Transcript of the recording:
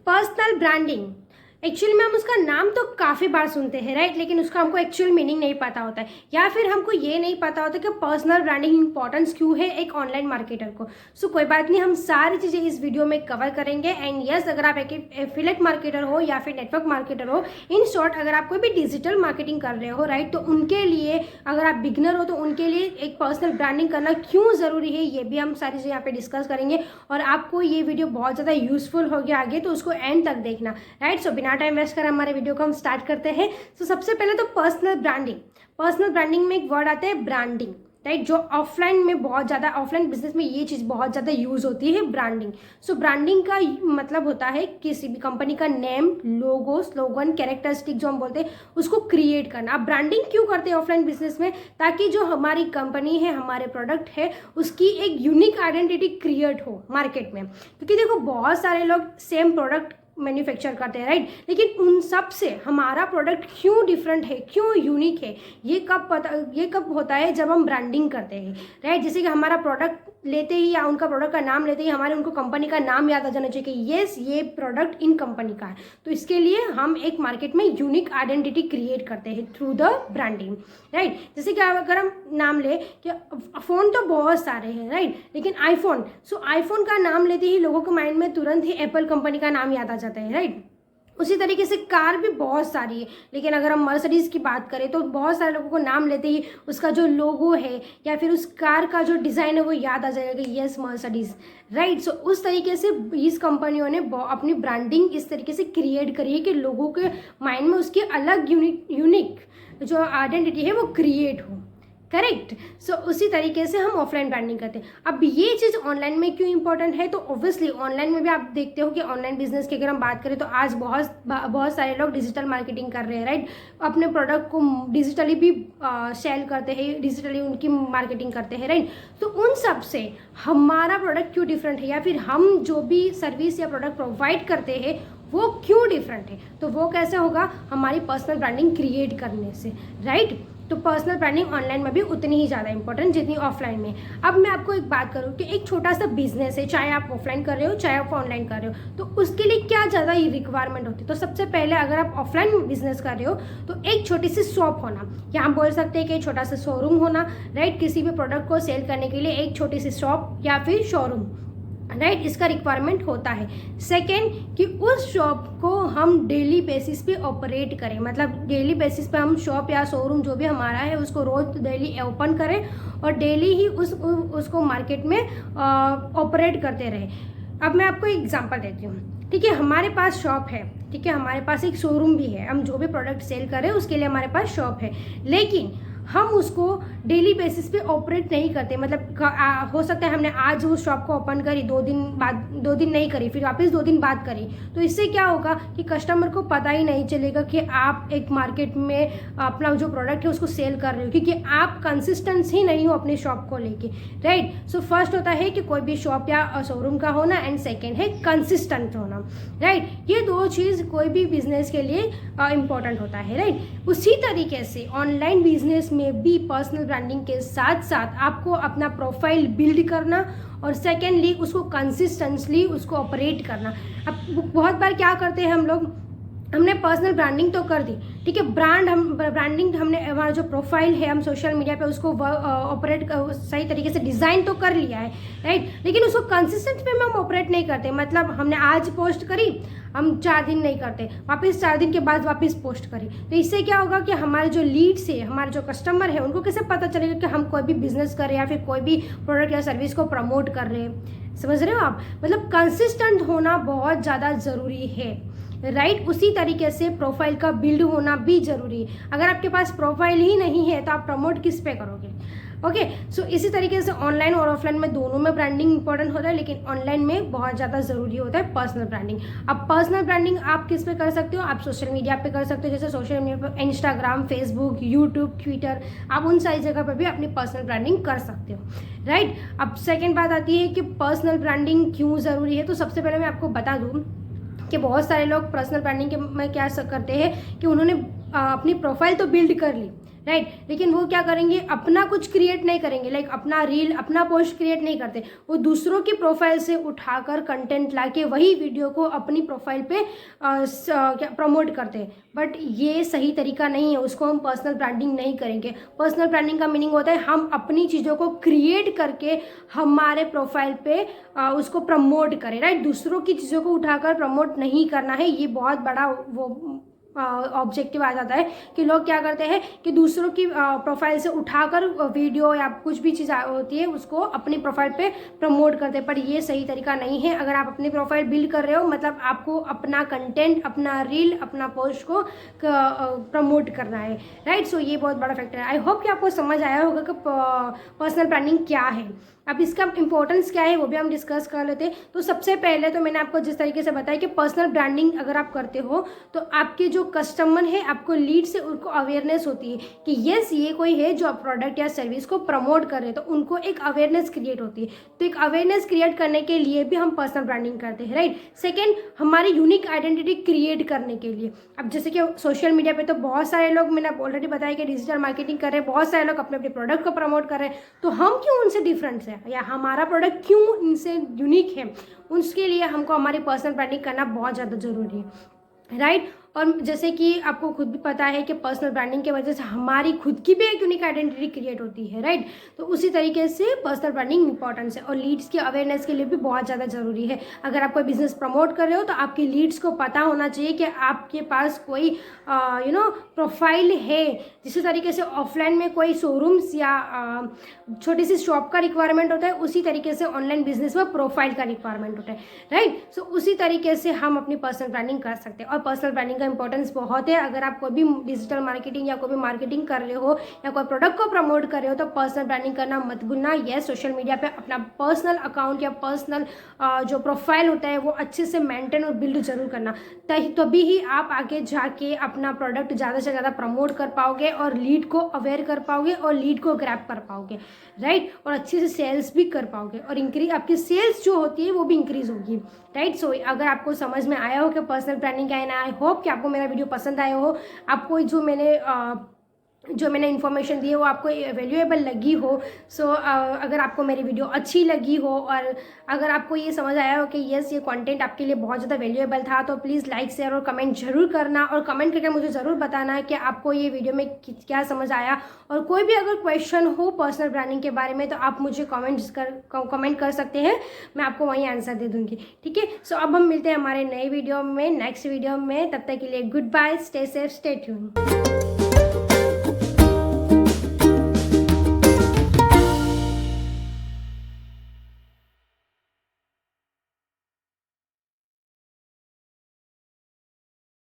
Personal branding actually में हम उसका नाम तो काफ़ी बार सुनते हैं राइट, लेकिन उसका हमको एक्चुअल मीनिंग नहीं पता होता है, या फिर हमको ये नहीं पता होता कि पर्सनल ब्रांडिंग इंपॉर्टेंस क्यों है एक ऑनलाइन मार्केटर को। सो कोई बात नहीं, हम सारी चीज़ें इस वीडियो में कवर करेंगे। एंड यस, अगर आप एक एफिलिएट मार्केटर हो या फिर नेटवर्क मार्केटर हो, इन शॉर्ट अगर आप कोई भी डिजिटल मार्केटिंग कर रहे हो राइट, तो उनके लिए, अगर आप बिगनर हो तो उनके लिए एक पर्सनल ब्रांडिंग करना क्यों ज़रूरी है, ये भी हम सारी चीज़ें यहाँ पे डिस्कस करेंगे। और आपको ये वीडियो बहुत ज़्यादा यूजफुल हो गया आगे, तो उसको एंड तक देखना राइट। सो बिना टाइम वेस्ट कर हमारे वीडियो को हम स्टार्ट करते हैं। तो सबसे पहले तो पर्सनल ब्रांडिंग में एक वर्ड आता है ब्रांडिंग राइट, जो ऑफलाइन में बहुत ज़्यादा, ऑफलाइन बिजनेस में ये चीज़ बहुत ज़्यादा यूज होती है, ब्रांडिंग। सो ब्रांडिंग का मतलब होता है किसी भी कंपनी का नेम, लोगो, स्लोगन, कैरेक्टरिस्टिक जो हम बोलते हैं उसको क्रिएट करना। आप ब्रांडिंग क्यों करते हैं ऑफलाइन बिजनेस में? ताकि जो हमारी कंपनी है, हमारे प्रोडक्ट है, उसकी एक यूनिक आइडेंटिटी क्रिएट हो मार्केट में। क्योंकि देखो बहुत सारे लोग सेम प्रोडक्ट मैन्युफैक्चर करते हैं राइट, लेकिन उन सब से हमारा प्रोडक्ट क्यों डिफरेंट है, क्यों यूनिक है, ये कब होता है? जब हम ब्रांडिंग करते हैं राइट। जैसे कि हमारा प्रोडक्ट लेते ही या उनका प्रोडक्ट का नाम लेते ही हमारे उनको कंपनी का नाम याद आ जाना चाहिए कि येस, ये प्रोडक्ट इन कंपनी का है। तो इसके लिए हम एक मार्केट में यूनिक आइडेंटिटी क्रिएट करते हैं थ्रू द ब्रांडिंग राइट। जैसे कि अगर हम नाम ले कि फ़ोन तो बहुत सारे हैं राइट, लेकिन आईफोन, सो आईफोन का नाम लेते ही लोगों के माइंड में तुरंत ही एप्पल कंपनी का नाम याद आ जाता है राइट। उसी तरीके से कार भी बहुत सारी है, लेकिन अगर हम मर्सिडीज़ की बात करें तो बहुत सारे लोगों को नाम लेते ही उसका जो लोगो है या फिर उस कार का जो डिज़ाइन है वो याद आ जाएगा कि यस, मर्सिडीज़ राइट। सो उस तरीके से इस कंपनियों ने अपनी ब्रांडिंग इस तरीके से क्रिएट करी है कि लोगों के माइंड में उसकी अलग यूनिक जो आइडेंटिटी है वो क्रिएट हो, करेक्ट। सो उसी तरीके से हम ऑफलाइन ब्रांडिंग करते हैं। अब ये चीज़ ऑनलाइन में क्यों इंपॉर्टेंट है? तो ऑब्वियसली ऑनलाइन में भी आप देखते हो कि ऑनलाइन बिजनेस की अगर हम बात करें तो आज बहुत सारे लोग डिजिटल मार्केटिंग कर रहे हैं राइट, अपने प्रोडक्ट को डिजिटली भी सेल करते हैं, डिजिटली उनकी मार्केटिंग करते हैं राइट। तो उन सब से हमारा प्रोडक्ट क्यों डिफरेंट है, या फिर हम जो भी सर्विस या प्रोडक्ट प्रोवाइड करते हैं वो क्यों डिफरेंट है? तो वो कैसे होगा? हमारी पर्सनल ब्रांडिंग क्रिएट करने से राइट। तो पर्सनल ब्रांडिंग ऑनलाइन में भी उतनी ही ज़्यादा इंपॉर्टेंट जितनी ऑफलाइन में। अब मैं आपको एक बात करूँ कि एक छोटा सा बिजनेस है, चाहे आप ऑफलाइन कर रहे हो चाहे आप ऑनलाइन कर रहे हो, तो उसके लिए क्या ज़्यादा ही रिक्वायरमेंट होती है? तो सबसे पहले अगर आप ऑफलाइन बिजनेस कर रहे हो तो एक छोटी सी शॉप होना, या हम बोल सकते हैं कि एक छोटा सा शोरूम होना राइट। किसी भी प्रोडक्ट को सेल करने के लिए एक छोटी सी शॉप या फिर शोरूम राइट, इसका रिक्वायरमेंट होता है। सेकेंड, कि उस शॉप को हम डेली बेसिस पे ऑपरेट करें, मतलब डेली बेसिस पे हम शॉप या शोरूम जो भी हमारा है उसको रोज डेली ओपन करें और डेली ही उसको मार्केट में ऑपरेट करते रहें। अब मैं आपको एग्जांपल देती हूँ, ठीक है। हमारे पास शॉप है, ठीक है, हमारे पास एक शोरूम भी है, हम जो भी प्रोडक्ट सेल करें उसके लिए हमारे पास शॉप है, लेकिन हम उसको डेली बेसिस पे ऑपरेट नहीं करते। मतलब हो सकता है हमने आज उस शॉप को ओपन करी, 2 दिन बाद, 2 दिन नहीं करी, फिर वापस 2 दिन बाद करी, तो इससे क्या होगा कि कस्टमर को पता ही नहीं चलेगा कि आप एक मार्केट में अपना जो प्रोडक्ट है उसको सेल कर रहे हो, क्योंकि आप कंसिस्टेंस ही नहीं हो अपनी शॉप को लेके राइट। सो फर्स्ट होता है कि कोई भी शॉप या शोरूम का होना, एंड सेकेंड है कंसिस्टेंट होना राइट। ये 2 चीज़ कोई भी बिजनेस के लिए इंपॉर्टेंट होता है राइट। उसी तरीके से ऑनलाइन बिजनेस में भी पर्सनल ब्रांडिंग के साथ साथ आपको अपना प्रोफाइल बिल्ड करना और सेकेंडली उसको कंसिस्टेंटली उसको ऑपरेट करना। अब बहुत बार क्या करते हैं हम लोग, हमने पर्सनल ब्रांडिंग तो कर दी, ठीक है, ब्रांडिंग हमने, हमारा जो प्रोफाइल है हम सोशल मीडिया पे उसको ऑपरेट सही तरीके से डिज़ाइन तो कर लिया है राइट, लेकिन उसको कंसिस्टेंट पे हम ऑपरेट नहीं करते। मतलब हमने आज पोस्ट करी, हम 4 दिन नहीं करते, वापस 4 दिन के बाद वापस पोस्ट करी, तो इससे क्या होगा कि हमारे जो लीड्स है, हमारे जो कस्टमर है, उनको कैसे पता चलेगा कि हम कोई भी बिजनेस कर रहे हैं या फिर कोई भी प्रोडक्ट या सर्विस को प्रमोट कर रहे हैं? समझ रहे हो आप? मतलब कंसिस्टेंट होना बहुत ज़्यादा ज़रूरी है राइट। उसी तरीके से प्रोफाइल का बिल्ड होना भी जरूरी है। अगर आपके पास प्रोफाइल ही नहीं है तो आप प्रमोट किस पे करोगे? ओके, सो इसी तरीके से ऑनलाइन और ऑफलाइन में दोनों में ब्रांडिंग इंपॉर्टेंट होता है, लेकिन ऑनलाइन में बहुत ज़्यादा ज़रूरी होता है पर्सनल ब्रांडिंग। अब पर्सनल ब्रांडिंग आप किस पे कर सकते हो? आप सोशल मीडिया पे कर सकते हो, जैसे सोशल मीडिया पे इंस्टाग्राम, फेसबुक, यूट्यूब, ट्विटर, आप उन सारी जगह पर भी अपनी पर्सनल ब्रांडिंग कर सकते हो राइट। अब सेकेंड बात आती है कि पर्सनल ब्रांडिंग क्यों ज़रूरी है। तो सबसे पहले मैं आपको बता दूँ कि बहुत सारे लोग पर्सनल ब्रांडिंग में क्या करते हैं कि उन्होंने अपनी प्रोफाइल तो बिल्ड कर ली राइट। लेकिन वो क्या करेंगे, अपना कुछ क्रिएट नहीं करेंगे, लाइक अपना रील, अपना पोस्ट क्रिएट नहीं करते, वो दूसरों की प्रोफाइल से उठाकर कंटेंट लाके वही वीडियो को अपनी प्रोफाइल पे क्या प्रमोट करते हैं। बट ये सही तरीका नहीं है, उसको हम पर्सनल ब्रांडिंग नहीं करेंगे। पर्सनल ब्रांडिंग का मीनिंग होता है हम अपनी चीज़ों को क्रिएट करके हमारे प्रोफाइल पे उसको प्रमोट करें, राइट। दूसरों की चीज़ों को उठाकर प्रमोट नहीं करना है, ये बहुत बड़ा वो ऑब्जेक्टिव आ जाता है कि लोग क्या करते हैं कि दूसरों की प्रोफाइल से उठाकर वीडियो या कुछ भी चीज़ होती है उसको अपनी प्रोफाइल पे प्रमोट करते हैं। पर ये सही तरीका नहीं है। अगर आप अपनी प्रोफाइल बिल्ड कर रहे हो, मतलब आपको अपना कंटेंट, अपना रील, अपना पोस्ट को प्रमोट करना है, राइट। सो ये बहुत बड़ा फैक्टर है। आई होप कि आपको समझ आया होगा कि पर्सनल ब्रांडिंग क्या है। अब इसका इंपॉर्टेंस क्या है वो भी हम डिस्कस कर लेते हैं। तो सबसे पहले तो मैंने आपको जिस तरीके से बताया कि पर्सनल ब्रांडिंग अगर आप करते हो तो आपके जो कस्टमर है, आपको लीड से उनको अवेयरनेस होती है कि यस ये कोई है जो प्रोडक्ट या सर्विस को प्रमोट कर रहे हैं, तो उनको एक अवेयरनेस क्रिएट होती है। तो एक अवेयरनेस क्रिएट करने के लिए भी हम पर्सनल ब्रांडिंग करते हैं, राइट। सेकेंड, हमारी यूनिक आइडेंटिटी क्रिएट करने के लिए। अब जैसे कि सोशल मीडिया पे तो बहुत सारे लोग, मैंने ऑलरेडी बताया कि डिजिटल मार्केटिंग कर रहे हैं, बहुत सारे लोग अपने अपने प्रोडक्ट को प्रमोट कर रहे हैं, तो हम क्यों उनसे डिफरेंट है या हमारा प्रोडक्ट क्यों इनसे यूनिक है, उसके लिए हमको हमारी पर्सनल ब्रांडिंग करना बहुत ज़्यादा ज़रूरी है, राइट। और जैसे कि आपको खुद भी पता है कि पर्सनल ब्रांडिंग की वजह से हमारी खुद की भी एक यूनिक आइडेंटिटी क्रिएट होती है, राइट। तो उसी तरीके से पर्सनल ब्रांडिंग इंपॉर्टेंस है और लीड्स की अवेयरनेस के लिए भी बहुत ज़्यादा ज़रूरी है। अगर आप कोई बिजनेस प्रमोट कर रहे हो तो आपके लीड्स को पता होना चाहिए कि आपके पास कोई प्रोफाइल है। जिस तरीके से ऑफलाइन में कोई शोरूम्स या छोटी सी शॉप का रिक्वायरमेंट होता है, उसी तरीके से ऑनलाइन बिजनेस में प्रोफाइल का रिक्वायरमेंट होता है, राइट। सो उसी तरीके से हम अपनी पर्सनल ब्रांडिंग कर सकते हैं और पर्सनल ब्रांडिंग का इंपॉर्टेंस बहुत है। अगर आप कोई भी डिजिटल मार्केटिंग या कोई भी मार्केटिंग कर रहे हो या कोई प्रोडक्ट को प्रमोट कर रहे हो तो पर्सनल ब्रांडिंग करना मत भूलना। यस, सोशल मीडिया पे अपना पर्सनल अकाउंट या पर्सनल जो प्रोफाइल होता है वो अच्छे से मेंटेन और बिल्ड जरूर करना, तभी ही आप आगे जाके अपना प्रोडक्ट ज़्यादा से ज़्यादा प्रमोट कर पाओगे और लीड को अवेयर कर पाओगे और लीड को ग्रैब कर पाओगे, राइट। और अच्छे से सेल्स भी कर पाओगे और इंक्रीज आपकी सेल्स जो होती है वो भी इंक्रीज होगी, राइट। सो अगर आपको समझ में आया हो कि पर्सनल ब्रांडिंग क्या है ना, आई होप कि आपको मेरा वीडियो पसंद आया हो, आपको जो मैंने इन्फॉर्मेशन दी है वो आपको वैल्यूएबल लगी हो। सो अगर आपको मेरी वीडियो अच्छी लगी हो और अगर आपको ये समझ आया हो कि यस ये कंटेंट आपके लिए बहुत ज़्यादा वैल्यूएबल था, तो प्लीज़ लाइक, शेयर और कमेंट जरूर करना और कमेंट करके मुझे ज़रूर बताना कि आपको ये वीडियो में क्या समझ आया। और कोई भी अगर क्वेश्चन हो पर्सनल ब्रांडिंग के बारे में तो आप मुझे कमेंट कर सकते हैं, मैं आपको वहीं आंसर दे दूँगी, ठीक है। सो अब हम मिलते हैं हमारे नए वीडियो में, नेक्स्ट वीडियो में। तब तक के लिए goodbye, stay safe, stay tune.